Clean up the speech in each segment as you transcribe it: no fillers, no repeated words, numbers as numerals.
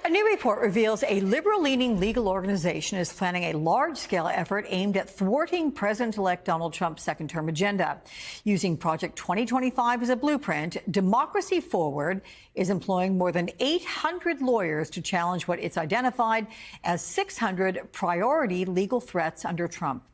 A new report reveals a liberal-leaning legal organization is planning a large-scale effort aimed at thwarting President-elect Donald Trump's second-term agenda. Using Project 2025 as a blueprint, Democracy Forward is employing more than 800 lawyers to challenge what it's identified as 600 priority legal threats under Trump.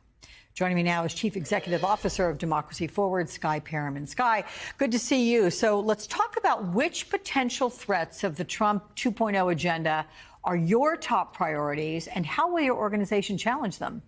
Joining me now is Chief Executive Officer of Democracy Forward, Skye Perriman. Skye, good to see you. So let's talk about which potential threats of the Trump 2.0 agenda are your top priorities, and how will your organization challenge them?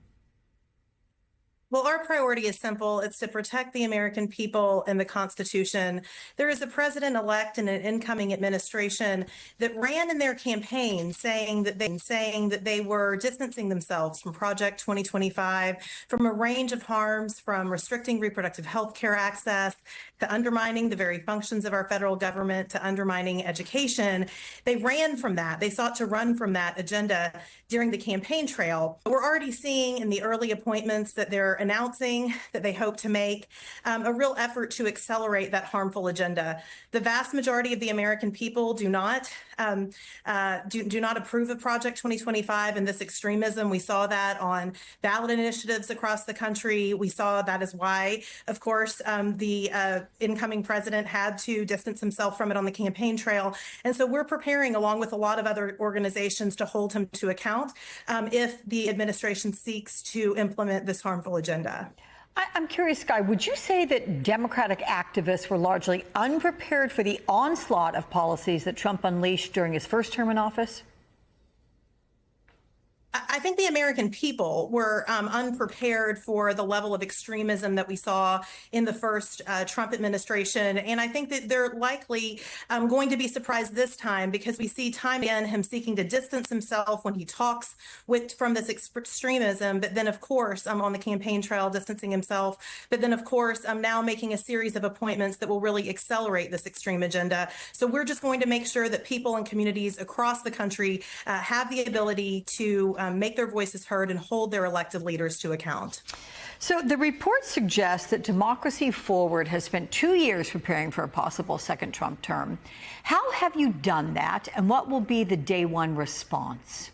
Well, our priority is simple. It's to protect the American people and the Constitution. There is a president-elect and an incoming administration that ran in their campaign saying that they were distancing themselves from Project 2025, from a range of harms, from restricting reproductive health care access, to undermining the very functions of our federal government, to undermining education. They ran from that. They sought to run from that agenda during the campaign trail. We're already seeing in the early appointments that they're announcing that they hope to make a real effort to accelerate that harmful agenda. The vast majority of the American people do not approve of Project 2025 and this extremism. We saw that on ballot initiatives across the country. We saw that is why, of course, the incoming president had to distance himself from it on the campaign trail. And so we're preparing, along with a lot of other organizations, to hold him to account if the administration seeks to implement this harmful agenda. I'm curious, Skye, would you say that Democratic activists were largely unprepared for the onslaught of policies that Trump unleashed during his first term in office? I think the American people were unprepared for the level of extremism that we saw in the first Trump administration. And I think that they're likely going to be surprised this time, because we see time again him seeking to distance himself when he talks from this extremism. But then, of course, on the campaign trail, distancing himself. But then, of course, now making a series of appointments that will really accelerate this extreme agenda. So we're just going to make sure that people and communities across the country have the ability to make their voices heard and hold their elected leaders to account. So the report suggests that Democracy Forward has spent 2 years preparing for a possible second Trump term. How have you done that, and what will be the day one response?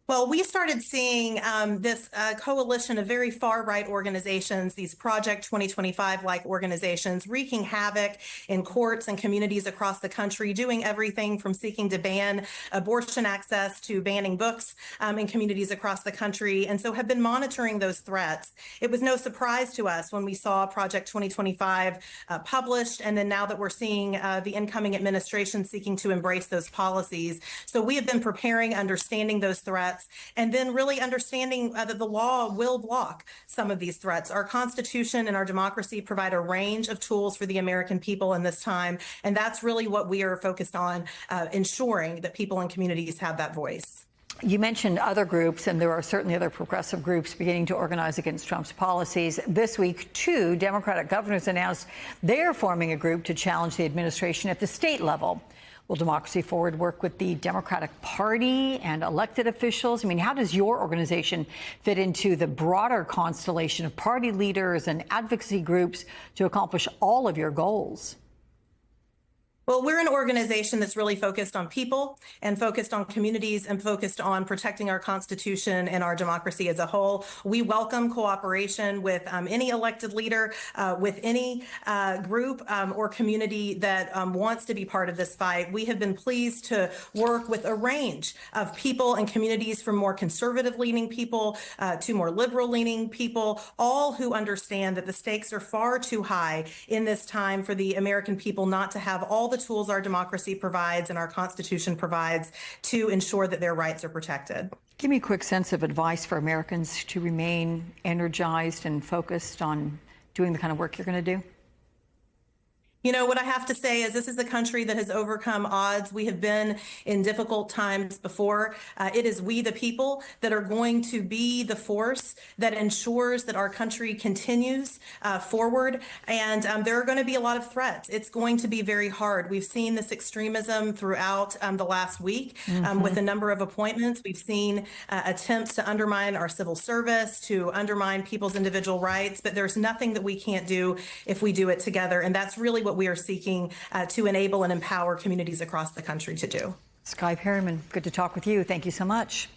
Well, we started seeing this coalition of very far-right organizations, these Project 2025-like organizations, wreaking havoc in courts and communities across the country, doing everything from seeking to ban abortion access to banning books in communities across the country, and so have been monitoring those threats. It was no surprise to us when we saw Project 2025 published, and then now that we're seeing the incoming administration seeking to embrace those policies. So we have been preparing, understanding those threats, and then really understanding that the law will block some of these threats. Our Constitution and our democracy provide a range of tools for the American people in this time, and that's really what we are focused on, ensuring that people and communities have that voice. You mentioned other groups, and there are certainly other progressive groups beginning to organize against Trump's policies. This week, 2 Democratic governors announced they are forming a group to challenge the administration at the state level. Will Democracy Forward work with the Democratic Party and elected officials? I mean, how does your organization fit into the broader constellation of party leaders and advocacy groups to accomplish all of your goals? Well, we're an organization that's really focused on people and focused on communities and focused on protecting our Constitution and our democracy as a whole. We welcome cooperation with any elected leader, with any group or community that wants to be part of this fight. We have been pleased to work with a range of people and communities, from more conservative-leaning people to more liberal-leaning people, all who understand that the stakes are far too high in this time for the American people not to have all the tools our democracy provides and our Constitution provides to ensure that their rights are protected. Give me a quick sense of advice for Americans to remain energized and focused on doing the kind of work you're going to do. You know, what I have to say is this is a country that has overcome odds. We have been in difficult times before. It is we, the people, that are going to be the force that ensures that our country continues forward. And there are going to be a lot of threats. It's going to be very hard. We've seen this extremism throughout the last week with a number of appointments. We've seen attempts to undermine our civil service, to undermine people's individual rights. But there's nothing that we can't do if we do it together. And that's really what we are seeking to enable and empower communities across the country to do. Skye Perryman, good to talk with you. Thank you so much.